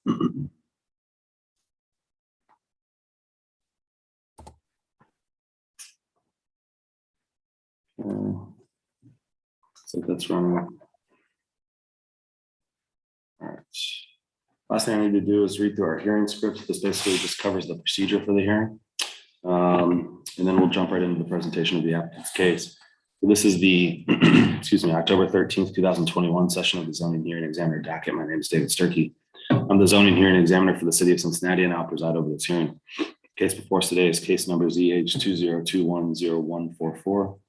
So that's wrong. All right. Last thing I need to do is read through our hearing script. This basically just covers the procedure for the hearing. And then we'll jump right into the presentation of the applicant's case. So this is the, excuse me, October 13th, 2021 session of the zoning hearing examiner docket. My name is David Sturkey. I'm the zoning hearing examiner for the city of Cincinnati, and I'll preside over this hearing. Case before us today is case number ZH20210144.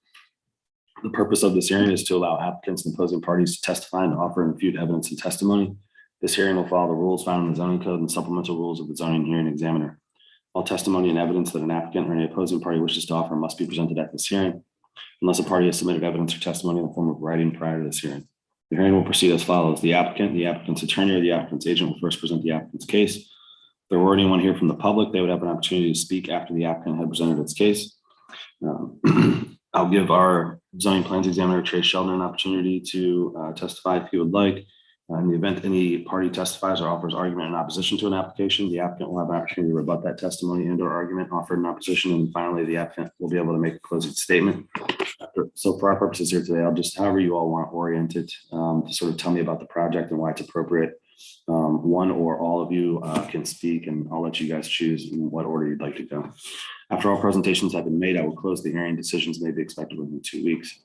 The purpose of this hearing is to allow applicants and opposing parties to testify and offer and refute evidence and testimony. This hearing will follow the rules found in the zoning code and supplemental rules of the zoning hearing examiner. All testimony and evidence that an applicant or any opposing party wishes to offer must be presented at this hearing, unless a party has submitted evidence or testimony in the form of writing prior to this hearing. The hearing will proceed as follows. The applicant's attorney, or the applicant's agent will first present the applicant's case. If there were anyone here from the public, they would have an opportunity to speak after the applicant had presented its case. I'll give our zoning plans examiner, Trey Sheldon, an opportunity to testify if he would like. In the event any party testifies or offers argument in opposition to an application, the applicant will have an opportunity to rebut that testimony and or argument offered in opposition. And finally, the applicant will be able to make a closing statement. So for our purposes here today, I'll just, however you all want oriented, to sort of tell me about the project and why it's appropriate. One or all of you can speak, and I'll let you guys choose in what order you'd like to go. After all presentations have been made, I will close the hearing. Decisions may be expected within 2 weeks.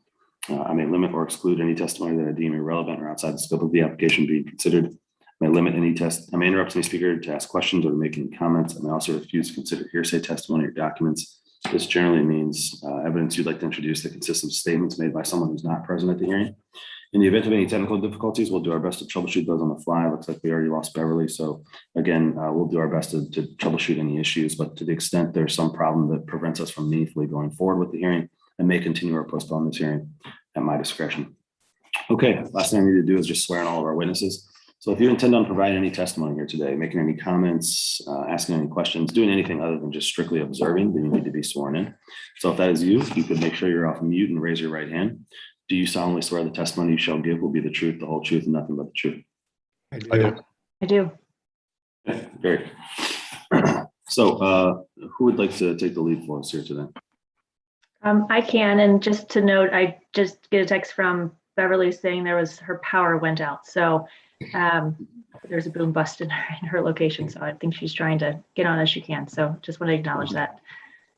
I may limit or exclude any testimony that I deem irrelevant or outside the scope of the application being considered. I may limit any I may interrupt any speaker to ask questions or to make any comments. I may also refuse to consider hearsay testimony or documents. This generally means evidence you'd like to introduce that consists of statements made by someone who's not present at the hearing. In the event of any technical difficulties, we'll do our best to troubleshoot those on the fly. Looks like we already lost Beverly. So again, we'll do our best to troubleshoot any issues, but to the extent there's some problem that prevents us from meaningfully going forward with the hearing, I may continue or postpone this hearing at my discretion. Okay, last thing I need to do is just swear in all of our witnesses. So if you intend on providing any testimony here today, making any comments, asking any questions, doing anything other than just strictly observing, then you need to be sworn in. So if that is you, you could make sure you're off mute and raise your right hand. Do you solemnly swear the testimony you shall give will be the truth, the whole truth, and nothing but the truth? I do. I do. Okay, great. So who would like to take the lead for us here today? I can, and just to note, I just get a text from Beverly saying her power went out. So there's a boom bust in her location. So I think she's trying to get on as she can. So just want to acknowledge that.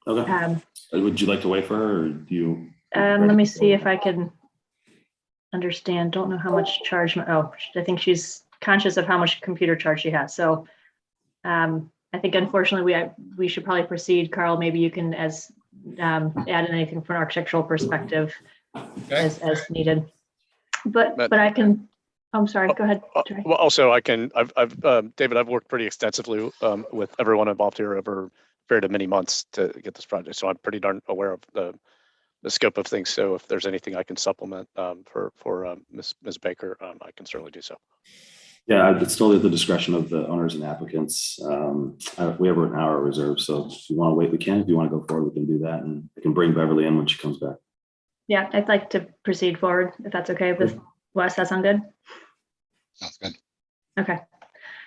Okay. Would you like to wait for her, or do you? Let me see if I can understand. Don't know how much charge. I think she's conscious of how much computer charge she has. So I think unfortunately we should probably proceed. Carl, maybe you can add in anything from an architectural perspective as needed. But I can. I'm sorry. Go ahead. Well, also I've David, I've worked pretty extensively with everyone involved here over a period of many months to get this project, so I'm pretty darn aware of the scope of things. So if there's anything I can supplement for Ms. Baker, I can certainly do so. Yeah, it's totally at the discretion of the owners and applicants. We have an hour reserved, so if you want to wait, we can. If you want to go forward, we can do that, and I can bring Beverly in when she comes back. Yeah, I'd like to proceed forward if that's okay with Wes. That sound good? Sounds good. Okay.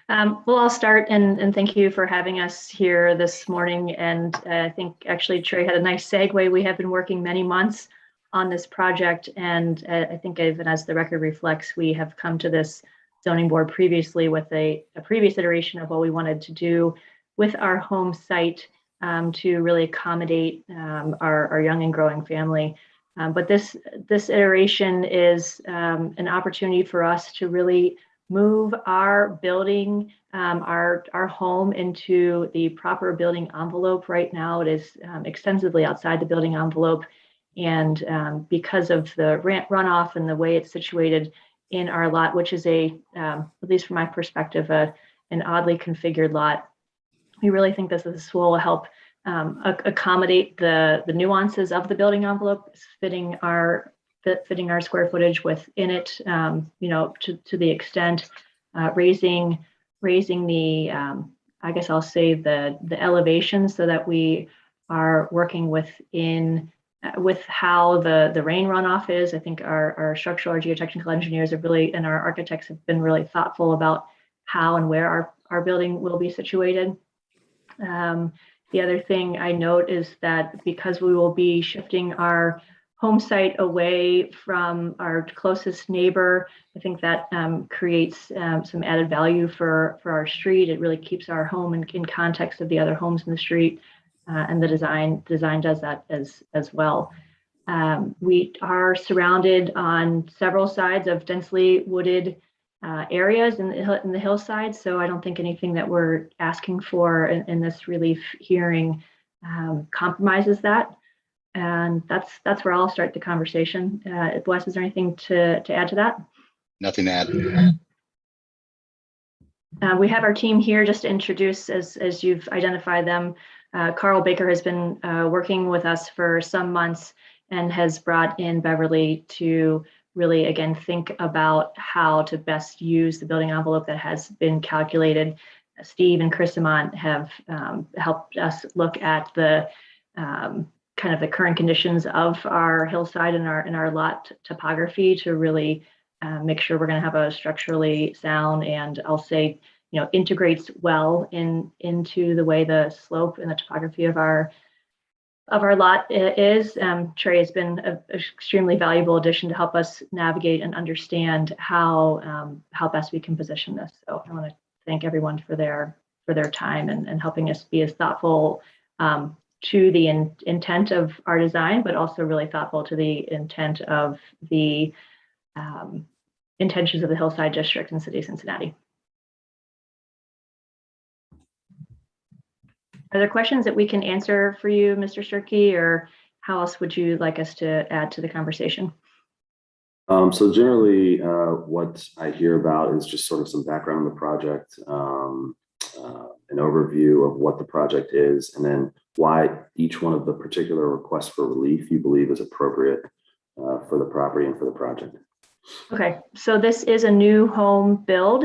Well, I'll start and thank you for having us here this morning. And I think actually Trey had a nice segue. We have been working many months on this project, and I think even as the record reflects, we have come to this zoning board previously with a previous iteration of what we wanted to do with our home site to really accommodate our young and growing family. But this iteration is an opportunity for us to really move our building, our home into the proper building envelope. Right now, it is extensively outside the building envelope. And because of the runoff and the way it's situated in our lot, which is at least from my perspective, an oddly configured lot, we really think this will help accommodate the nuances of the building envelope, fitting our square footage within it, to the extent raising the I guess I'll say the elevation, so that we are working with how the rain runoff is. I think our structural or geotechnical engineers have really, and our architects have been really thoughtful about how and where our building will be situated. The other thing I note is that because we will be shifting our home site away from our closest neighbor, I think that creates some added value for our street. It really keeps our home in context of the other homes in the street, and the design does that as well. We are surrounded on several sides of densely wooded areas in the hillside, so I don't think anything that we're asking for in this relief hearing compromises that. And that's where I'll start the conversation. Wes, is there anything to add to that? Nothing to add. We have our team here just to introduce as you've identified them. Carl Baker has been working with us for some months and has brought in Beverly to really, again, think about how to best use the building envelope that has been calculated. Steve and Chris Amont have helped us look at the kind of the current conditions of our hillside and our lot topography to really make sure we're going to have a structurally sound, and I'll say, integrates well into the way the slope and the topography of our lot is. Trey has been an extremely valuable addition to help us navigate and understand how best we can position this. So I want to thank everyone for their time and helping us be as thoughtful to the intent of our design, but also really thoughtful to the intent of the intentions of the Hillside District and City of Cincinnati. Are there questions that we can answer for you, Mr. Sturkey, or how else would you like us to add to the conversation? So generally, what I hear about is just sort of some background on the project, an overview of what the project is, and then why each one of the particular requests for relief you believe is appropriate for the property and for the project. Okay, so this is a new home build.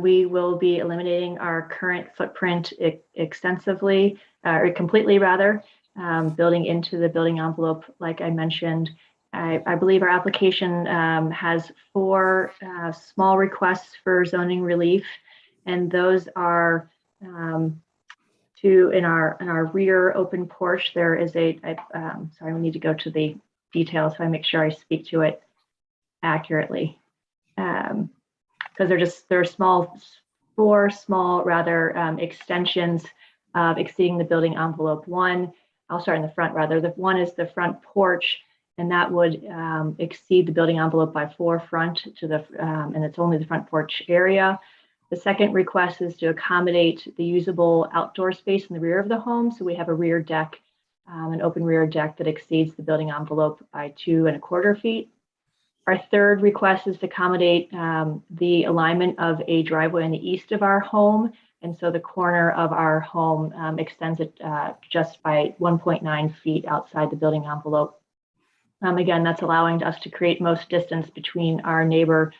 We will be eliminating our current footprint extensively, or completely rather, building into the building envelope, like I mentioned. I believe our application has 4 small requests for zoning relief, and those are in our rear open porch. There is sorry, we need to go to the details so I make sure I speak to it accurately. Because they're small, 4 small extensions of exceeding the building envelope. One, I'll start in the front rather. The one is the front porch, and that would exceed the building envelope by 4 front to the, and it's only the front porch area. The second request is to accommodate the usable outdoor space in the rear of the home. So we have a rear deck, an open rear deck that exceeds the building envelope by 2¼ feet. Our third request is to accommodate the alignment of a driveway in the east of our home. And so the corner of our home extends it just by 1.9 feet outside the building envelope. Again, that's allowing us to create most distance between our neighbor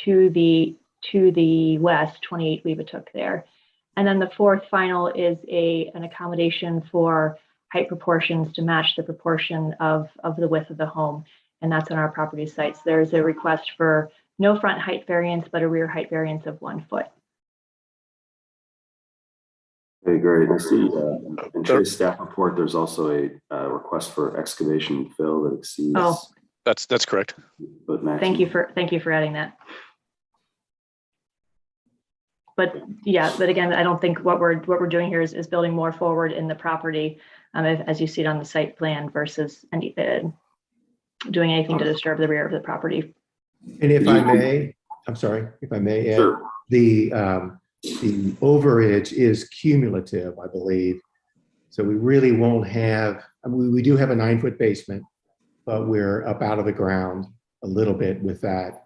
to the west, 28 Weebetook there. And then the fourth final is an accommodation for height proportions to match the proportion of the width of the home. And that's on our property sites. There's a request for no front height variance, but a rear height variance of 1 foot. Okay, great. I see in Trey's staff report, there's also a request for excavation and fill that exceeds. Oh, That's correct. thank you for adding that. But yeah, but again, I don't think what we're doing here is building more forward in the property, as you see it on the site plan, versus doing anything to disturb the rear of the property. And if I may, I'm sorry, if I may add, Sure. the overage is cumulative, I believe. So we really won't have, I mean, we do have a 9-foot basement, but we're up out of the ground a little bit with that.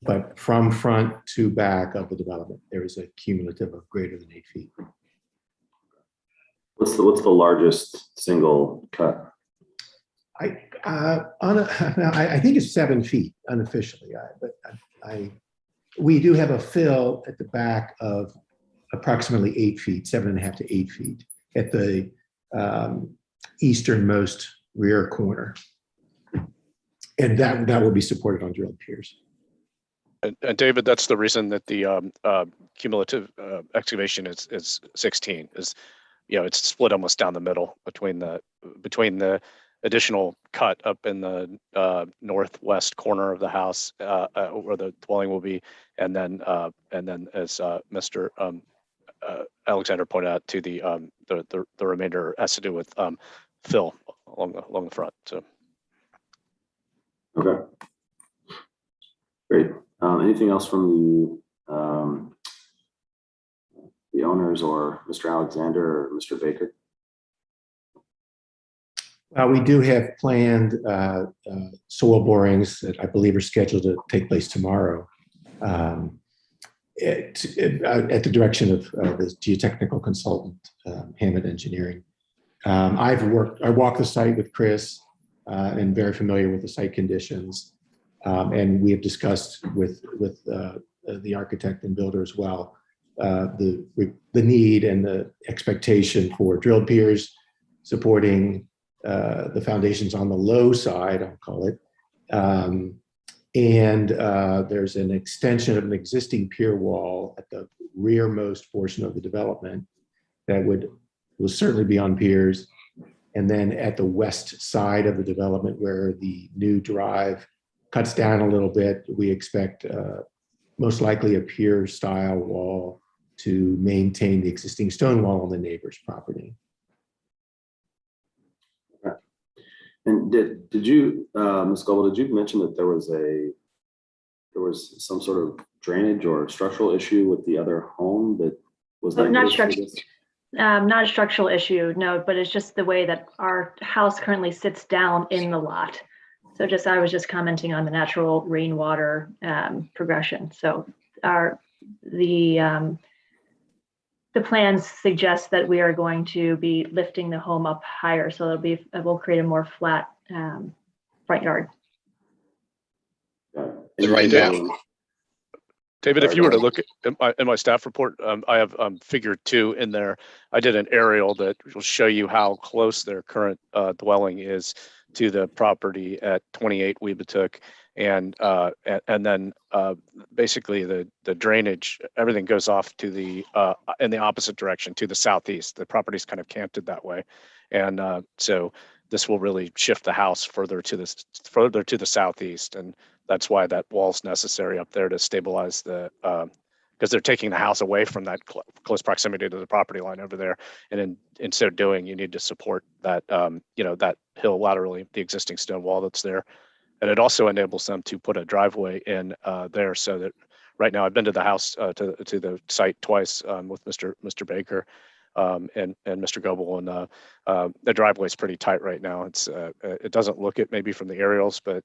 But from front to back of the development, there is a cumulative of greater than 8 feet. What's the largest single cut? I think it's 7 feet unofficially, but we do have a fill at the back of approximately 8 feet, 7.5 to 8 feet at the easternmost rear corner. And that will be supported on drilled piers. And David, that's the reason that the cumulative excavation is 16. Is it's split almost down the middle between the additional cut up in the northwest corner of the house where the dwelling will be, and then as Mr. Alexander pointed out, to the remainder has to do with fill along the front. So Okay. Great. Anything else from the owners or Mr. Alexander or Mr. Baker? We do have planned soil borings that I believe are scheduled to take place tomorrow at the direction of the geotechnical consultant, Hammond Engineering. I walked the site with Chris and very familiar with the site conditions. And we have discussed with the architect and builder as well the need and the expectation for drilled piers supporting the foundations on the low side, I'll call it. And there's an extension of an existing pier wall at the rearmost portion of the development that will certainly be on piers. And then at the west side of the development where the new drive cuts down a little bit, we expect most likely a pier style wall to maintain the existing stone wall on the neighbor's property. Okay. And did you, Ms. Goebel, did you mention that there was some sort of drainage or structural issue with the other home that was not a structural issue, no, but it's just the way that our house currently sits down in the lot. So I was just commenting on the natural rainwater progression. So the plans suggest that we are going to be lifting the home up higher, so it will create a more flat front yard. Right now. David, if you were to look at my staff report, I have figure 2 in there. I did an aerial that will show you how close their current dwelling is to the property at 28 Weebetook, and then basically the drainage, everything goes off to the in the opposite direction, to the southeast. The property's kind of canted that way, and so this will really shift the house further to the southeast, and that's why that wall's necessary up there to stabilize the because they're taking the house away from that close proximity to the property line over there, and in so doing, you need to support that that hill laterally, the existing stone wall that's there, and it also enables them to put a driveway in there, so that right now I've been to the house to the site twice with Mr. Baker and Mr. Goebel, and the driveway is pretty tight right now. It doesn't look it maybe from the aerials, but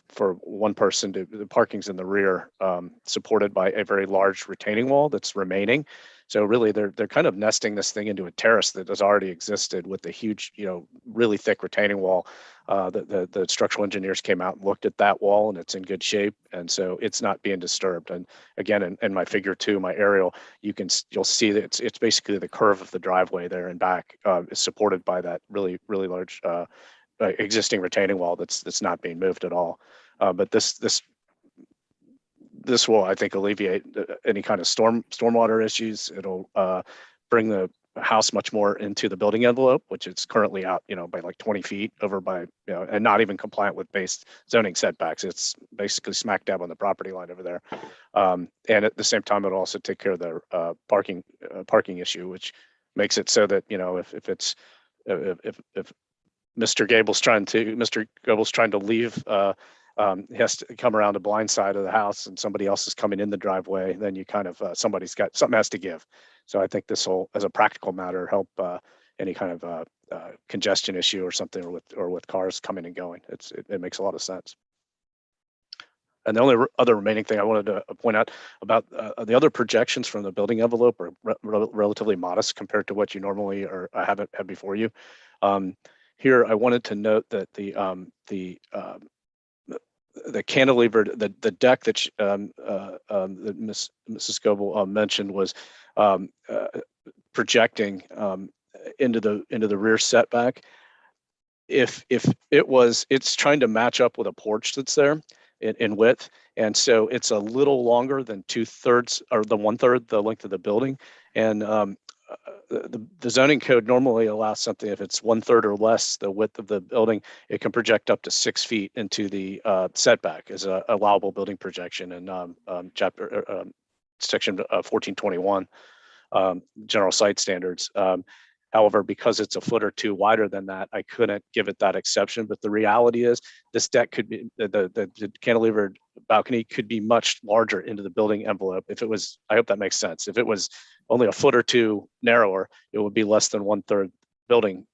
for one person, the parking's in the rear, supported by a very large retaining wall that's remaining. So really, they're kind of nesting this thing into a terrace that has already existed with a huge, really thick retaining wall. The structural engineers came out and looked at that wall, and it's in good shape, and so it's not being disturbed. And again, in my figure 2, my aerial, you'll see that it's basically the curve of the driveway there and back is supported by that really large existing retaining wall that's not being moved at all. But this will, I think, alleviate any kind of stormwater issues. It'll bring the house much more into the building envelope, which is currently out, by like 20 feet over by, and not even compliant with base zoning setbacks. It's basically smack dab on the property line over there. And at the same time, it'll also take care of the parking issue, which makes it so that, if Mr. Goebel's trying to leave, he has to come around the blind side of the house and somebody else is coming in the driveway, then you kind of, something has to give. So I think this will, as a practical matter, help any kind of congestion issue or something, or with cars coming and going. It makes a lot of sense. And the only other remaining thing I wanted to point out about the other projections from the building envelope are relatively modest compared to what you normally or haven't had before you. Here, I wanted to note that the cantilever, the deck that Mrs. Goebel mentioned was projecting into the rear setback. If it's trying to match up with a porch that's there, in width. And so it's a little longer than 2/3 or the 1/3 the length of the building. And the zoning code normally allows something if it's 1/3 or less the width of the building, it can project up to 6 feet into the setback as a allowable building projection in section 1421 general site standards. However, because it's a foot or two wider than that, I couldn't give it that exception. But the reality is this deck could be, the cantilevered balcony could be much larger into the building envelope. If it was, I hope that makes sense. If it was only a foot or two narrower, it would be less than 1/3 building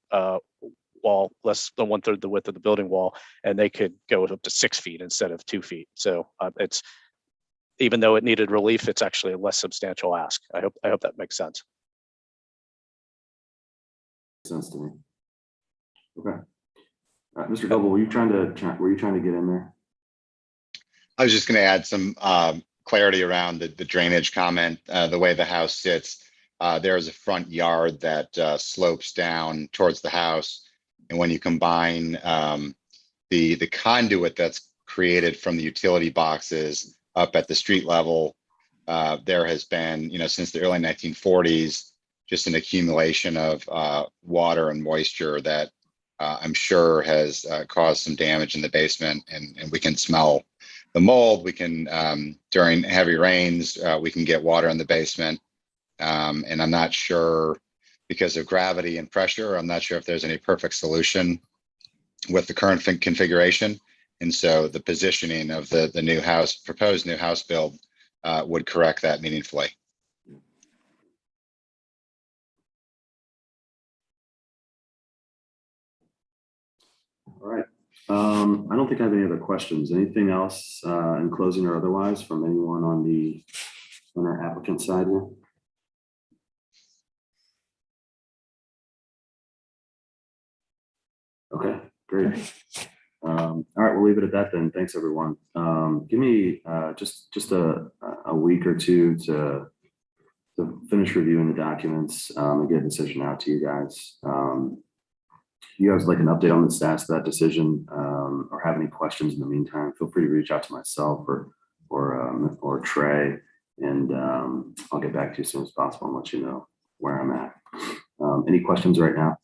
wall, less than 1/3 the width of the building wall, and they could go up to 6 feet instead of 2 feet. So it's, even though it needed relief, it's actually a less substantial ask. I hope that makes sense. Sense to me. Okay. Mr. Goebel, were you trying to get in there? I was just going to add some clarity around the drainage comment. The way the house sits, there is a front yard that slopes down towards the house. And when you combine the conduit that's created from the utility boxes up at the street level, there has been, since the early 1940s, just an accumulation of water and moisture that I'm sure has caused some damage in the basement, and we can smell the mold. We can, during heavy rains, we can get water in the basement. And I'm not sure, because of gravity and pressure, I'm not sure if there's any perfect solution with the current configuration. And so the positioning of the new house, proposed new house build would correct that meaningfully. All right. I don't think I have any other questions. Anything else in closing or otherwise from anyone on our applicant side here? Okay, great. All right, we'll leave it at that then. Thanks, everyone. Give me just a week or two to finish reviewing the documents and get a decision out to you guys. If you guys like an update on the status of that decision or have any questions in the meantime, feel free to reach out to myself or Trey, and I'll get back to you as soon as possible and let you know where I'm at. Any questions right now?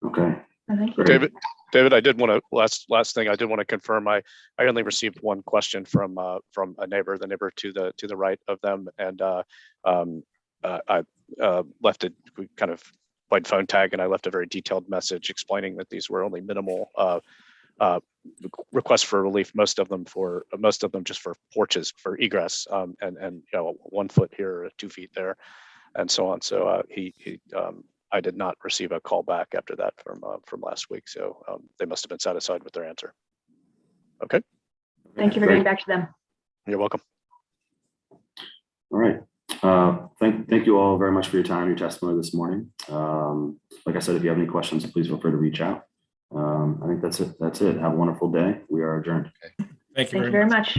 Okay. Thank you. David, I did want to last thing I did want to confirm. I only received one question from a neighbor, the neighbor to the right of them, and I left it. We kind of played phone tag, and I left a very detailed message explaining that these were only minimal requests for relief. Most of them just for porches for egress, and 1 foot here, 2 feet there, and so on. So I did not receive a call back after that from last week. So they must have been satisfied with their answer. Okay. Thank you for getting back to them. You're welcome. All right. Thank you all very much for your time, your testimony this morning. Like I said, if you have any questions, please feel free to reach out. I think that's it. Have a wonderful day. We are adjourned. Thank you very much.